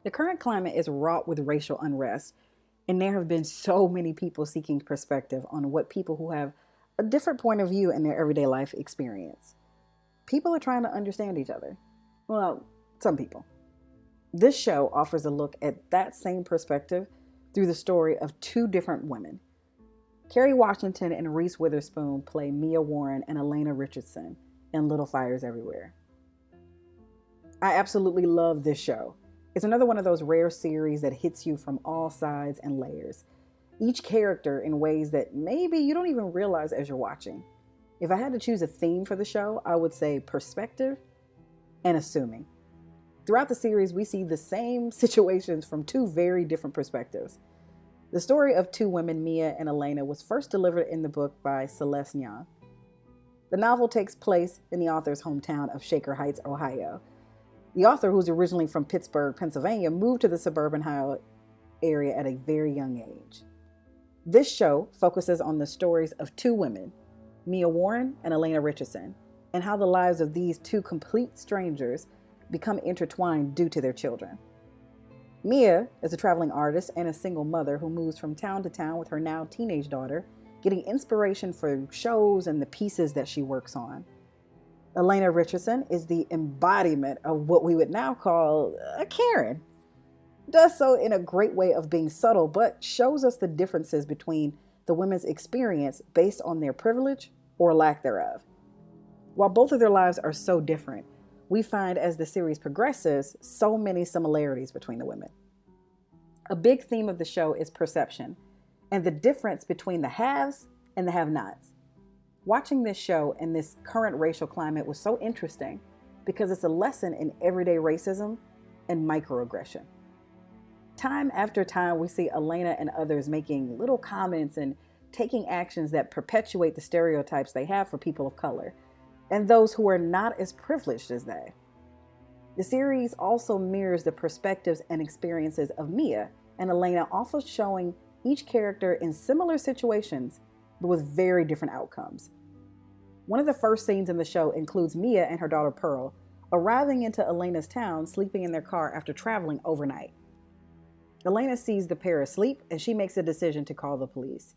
The current climate is wrought with racial unrest, and there have been so many people seeking perspective on what people who have a different point of view in their everyday life experience. People are trying to understand each other. Well, some people. This show offers a look at that same perspective through the story of two different women. Kerry Washington and Reese Witherspoon play Mia Warren and Elena Richardson in Little Fires Everywhere. I absolutely love this show. It's another one of those rare series that hits you from all sides and layers, each character in ways that maybe you don't even realize as you're watching. If I had to choose a theme for the show, I would say perspective and assuming. Throughout the series, we see the same situations from two very different perspectives. The story of two women, Mia and Elena, was first delivered in the book by Celeste Nyang. The novel takes place in the author's hometown of Shaker Heights, Ohio. The author, who's originally from Pittsburgh, Pennsylvania, moved to the suburban Ohio area at a very young age. This show focuses on the stories of two women, Mia Warren and Elena Richardson, and how the lives of these two complete strangers become intertwined due to their children. Mia is a traveling artist and a single mother who moves from town to town with her now teenage daughter, getting inspiration for shows and the pieces that she works on. Elena Richardson is the embodiment of what we would now call a Karen. Does so in a great way of being subtle, but shows us the differences between the women's experience based on their privilege or lack thereof. While both of their lives are so different, we find as the series progresses so many similarities between the women. A big theme of the show is perception and the difference between the haves and the have-nots. Watching this show in this current racial climate was so interesting because it's a lesson in everyday racism and microaggression. Time after time, we see Elena and others making little comments and taking actions that perpetuate the stereotypes they have for people of color and those who are not as privileged as they. The series also mirrors the perspectives and experiences of Mia and Elena, also showing each character in similar situations, but with very different outcomes. One of the first scenes in the show includes Mia and her daughter Pearl arriving into Elena's town, sleeping in their car after traveling overnight. Elena sees the pair asleep and she makes a decision to call the police.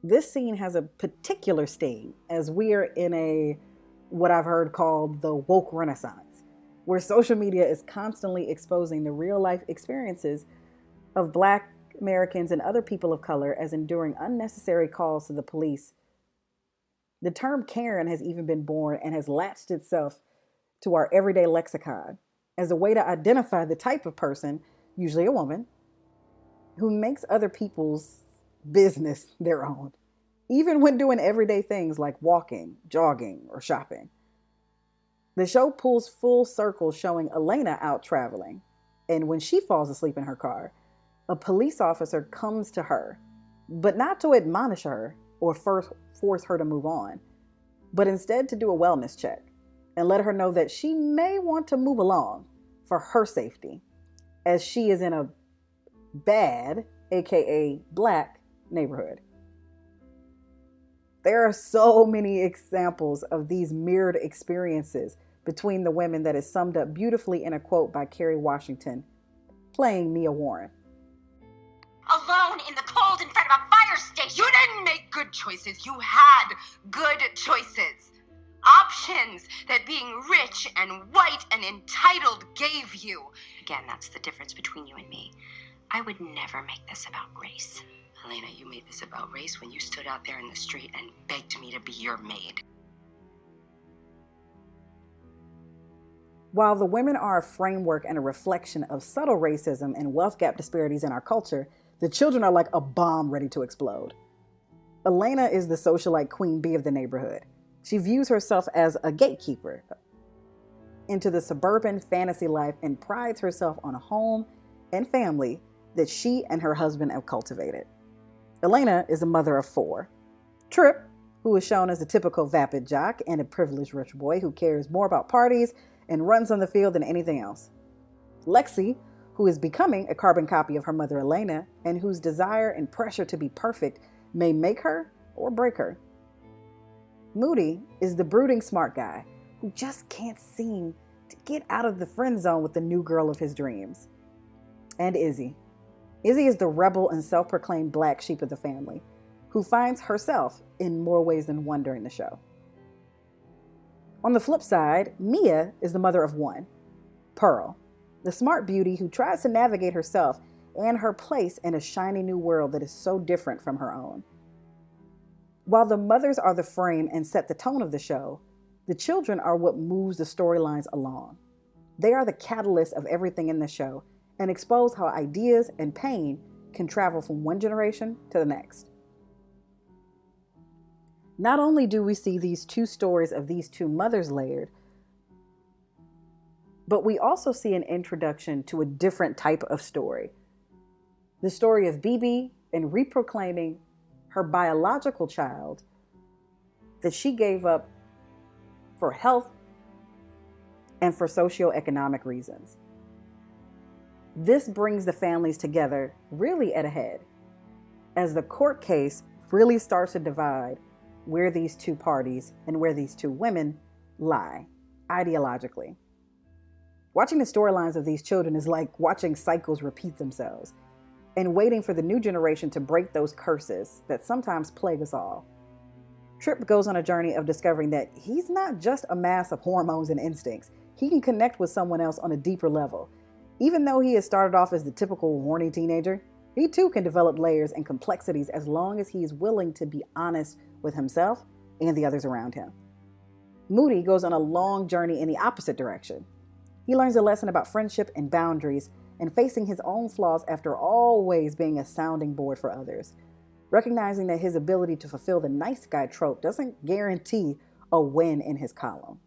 This scene has a particular sting as we are in what I've heard called the woke renaissance, where social media is constantly exposing the real life experiences of Black Americans and other people of color as enduring unnecessary calls to the police. The term Karen has even been born and has latched itself to our everyday lexicon as a way to identify the type of person, usually a woman, who makes other people's business their own, even when doing everyday things like walking, jogging, or shopping. The show pulls full circle showing Elena out traveling, and when she falls asleep in her car, a police officer comes to her, but not to admonish her or first force her to move on, but instead to do a wellness check and let her know that she may want to move along for her safety, as she is in a bad, aka Black, neighborhood. There are so many examples of these mirrored experiences between the women that is summed up beautifully in a quote by Kerry Washington, playing Mia Warren. Alone in the cold in front of a fire station. You didn't make good choices. You had good choices. Options that being rich and white and entitled gave you. Again, that's the difference between you and me. I would never make this about race. Elena, you made this about race when you stood out there in the street and begged me to be your maid. While the women are a framework and a reflection of subtle racism and wealth gap disparities in our culture, the children are like a bomb ready to explode. Elena is the socialite queen bee of the neighborhood. She views herself as a gatekeeper into the suburban fantasy life and prides herself on a home and family that she and her husband have cultivated. Elena is a mother of 4. Trip, who is shown as a typical vapid jock and a privileged rich boy who cares more about parties and runs on the field than anything else. Lexi, who is becoming a carbon copy of her mother Elena and whose desire and pressure to be perfect may make her or break her. Moody is the brooding smart guy who just can't seem to get out of the friend zone with the new girl of his dreams. And Izzy. Izzy is the rebel and self-proclaimed black sheep of the family, who finds herself in more ways than one during the show. On the flip side, Mia is the mother of one, Pearl, the smart beauty who tries to navigate herself and her place in a shiny new world that is so different from her own. While the mothers are the frame and set the tone of the show, the children are what moves the storylines along. They are the catalyst of everything in the show and expose how ideas and pain can travel from one generation to the next. Not only do we see these two stories of these two mothers layered, but we also see an introduction to a different type of story. The story of BB and reproclaiming her biological child that she gave up for health and for socioeconomic reasons. This brings the families together really at a head, as the court case really starts to divide where these two parties and where these two women lie ideologically. Watching the storylines of these children is like watching cycles repeat themselves and waiting for the new generation to break those curses that sometimes plague us all. Trip goes on a journey of discovering that he's not just a mass of hormones and instincts. He can connect with someone else on a deeper level. Even though he has started off as the typical horny teenager, he too can develop layers and complexities as long as he is willing to be honest with himself and the others around him. Moody goes on a long journey in the opposite direction. He learns a lesson about friendship and boundaries and facing his own flaws after always being a sounding board for others, recognizing that his ability to fulfill the nice guy trope doesn't guarantee a win in his column.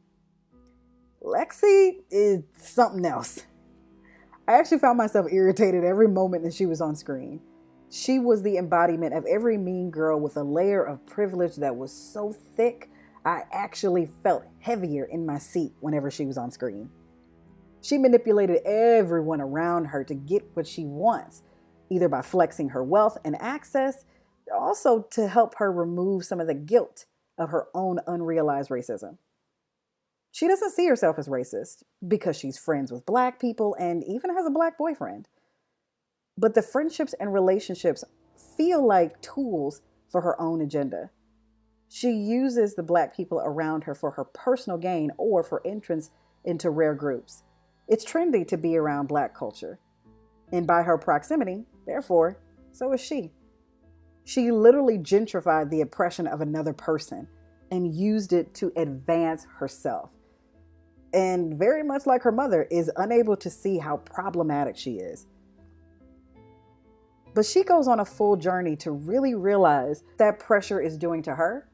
Lexi is something else. I actually found myself irritated every moment that she was on screen. She was the embodiment of every mean girl with a layer of privilege that was so thick, I actually felt heavier in my seat whenever she was on screen. She manipulated everyone around her to get what she wants, either by flexing her wealth and access, also to help her remove some of the guilt of her own unrealized racism. She doesn't see herself as racist because she's friends with black people and even has a black boyfriend. But the friendships and relationships feel like tools for her own agenda. She uses the black people around her for her personal gain or for entrance into rare groups. It's trendy to be around black culture. And by her proximity, therefore, so is she. She literally gentrified the oppression of another person and used it to advance herself. And very much like her mother, is unable to see how problematic she is. But she goes on a full journey to really realize that pressure is doing to her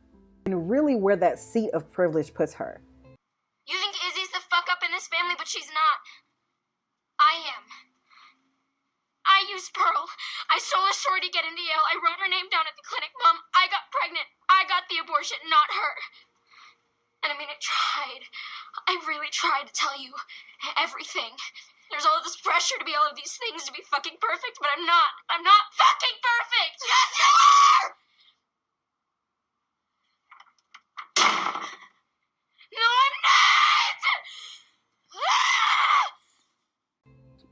and really where that seat of privilege puts her. You think Izzy's the fuck up in this family, but she's not. I am. I used Pearl. I stole her story to get into Yale. I wrote her name down at the clinic. Mom, I got pregnant. I got the abortion, not her. And I mean, I tried. I really tried to tell you everything. There's all this pressure to be all of these things, to be fucking perfect, but I'm not. I'm not fucking perfect! Yes, you are! No, I'm not!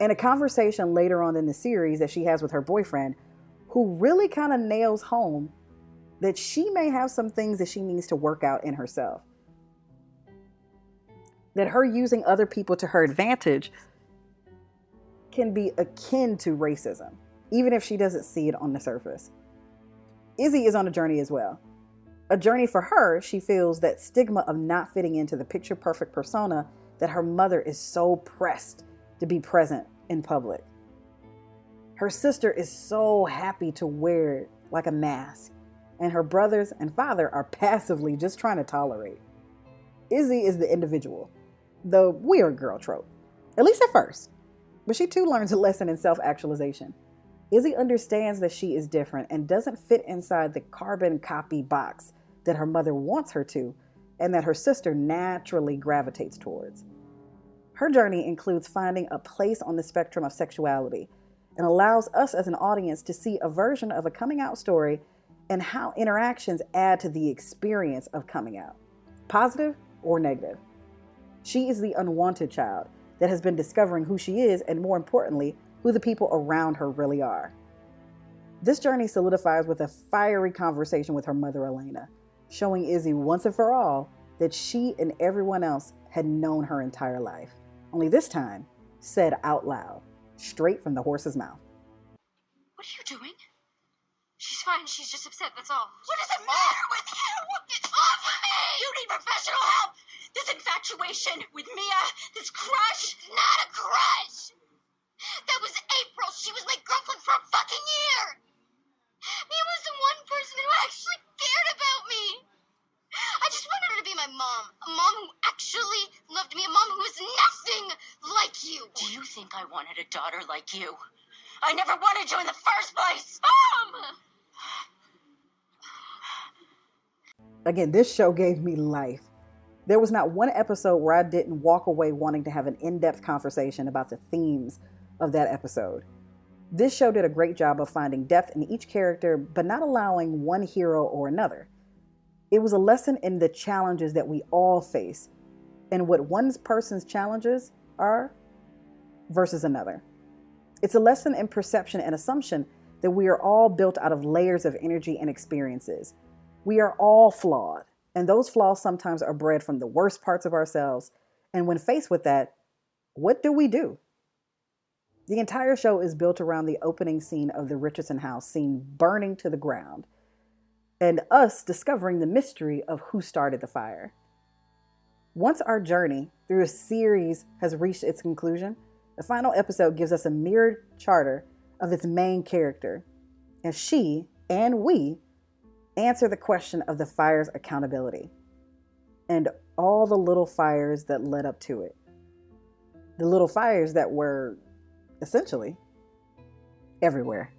In a conversation later on in the series that she has with her boyfriend, who really kind of nails home that she may have some things that she needs to work out in herself. That her using other people to her advantage can be akin to racism, even if she doesn't see it on the surface. Izzy is on a journey as well. A journey for her, she feels that stigma of not fitting into the picture-perfect persona that her mother is so pressed to be present in public. Her sister is so happy to wear it like a mask, and her brothers and father are passively just trying to tolerate. Izzy is the individual, the weird girl trope, at least at first. But she too learns a lesson in self-actualization. Izzy understands that she is different and doesn't fit inside the carbon copy box that her mother wants her to, and that her sister naturally gravitates towards. Her journey includes finding a place on the spectrum of sexuality and allows us as an audience to see a version of a coming out story and how interactions add to the experience of coming out, positive or negative. She is the unwanted child that has been discovering who she is and, more importantly, who the people around her really are. This journey solidifies with a fiery conversation with her mother, Elena, showing Izzy once and for all that she and everyone else had known her entire life. Only this time, said out loud, straight from the horse's mouth. What are you doing? She's fine. She's just upset, that's all. What does it matter with you? Get off of me! You need professional help! This infatuation with Mia, this crush... It's not a crush! That was April. She was my girlfriend for a fucking year! Mia was the one person who actually cared about me! I just wanted her to be my mom. A mom who actually loved me. A mom who was nothing like you. Do you think I wanted a daughter like you? I never wanted you in the first place! Mom! Again, this show gave me life. There was not one episode where I didn't walk away wanting to have an in-depth conversation about the themes of that episode. This show did a great job of finding depth in each character, but not allowing one hero or another. It was a lesson in the challenges that we all face and what one person's challenges are versus another. It's a lesson in perception and assumption that we are all built out of layers of energy and experiences. We are all flawed, and those flaws sometimes are bred from the worst parts of ourselves. And when faced with that, what do we do? The entire show is built around the opening scene of the Richardson house seen burning to the ground, and us discovering the mystery of who started the fire. Once our journey through a series has reached its conclusion, the final episode gives us a mirrored charter of its main character, and she and we answer the question of the fire's accountability and all the little fires that led up to it. The little fires that were essentially everywhere.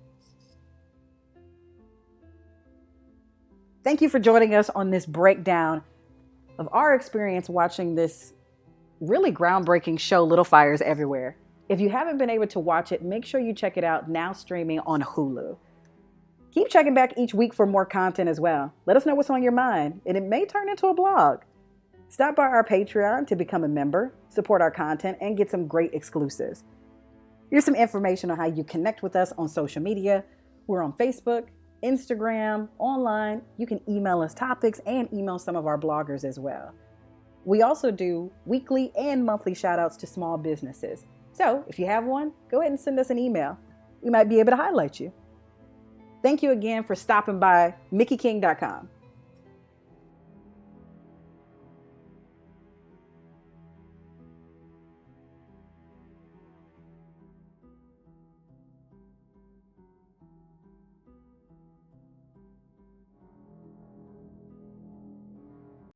Thank you for joining us on this breakdown of our experience watching this really groundbreaking show, Little Fires Everywhere. If you haven't been able to watch it, make sure you check it out, now streaming on Hulu. Keep checking back each week for more content as well. Let us know what's on your mind, and it may turn into a blog. Stop by our Patreon to become a member, support our content, and get some great exclusives. Here's some information on how you connect with us on social media. We're on Facebook, Instagram, online. You can email us topics and email some of our bloggers as well. We also do weekly and monthly shout outs to small businesses. So if you have one, go ahead and send us an email. We might be able to highlight you. Thank you again for stopping by MickeyKing.com.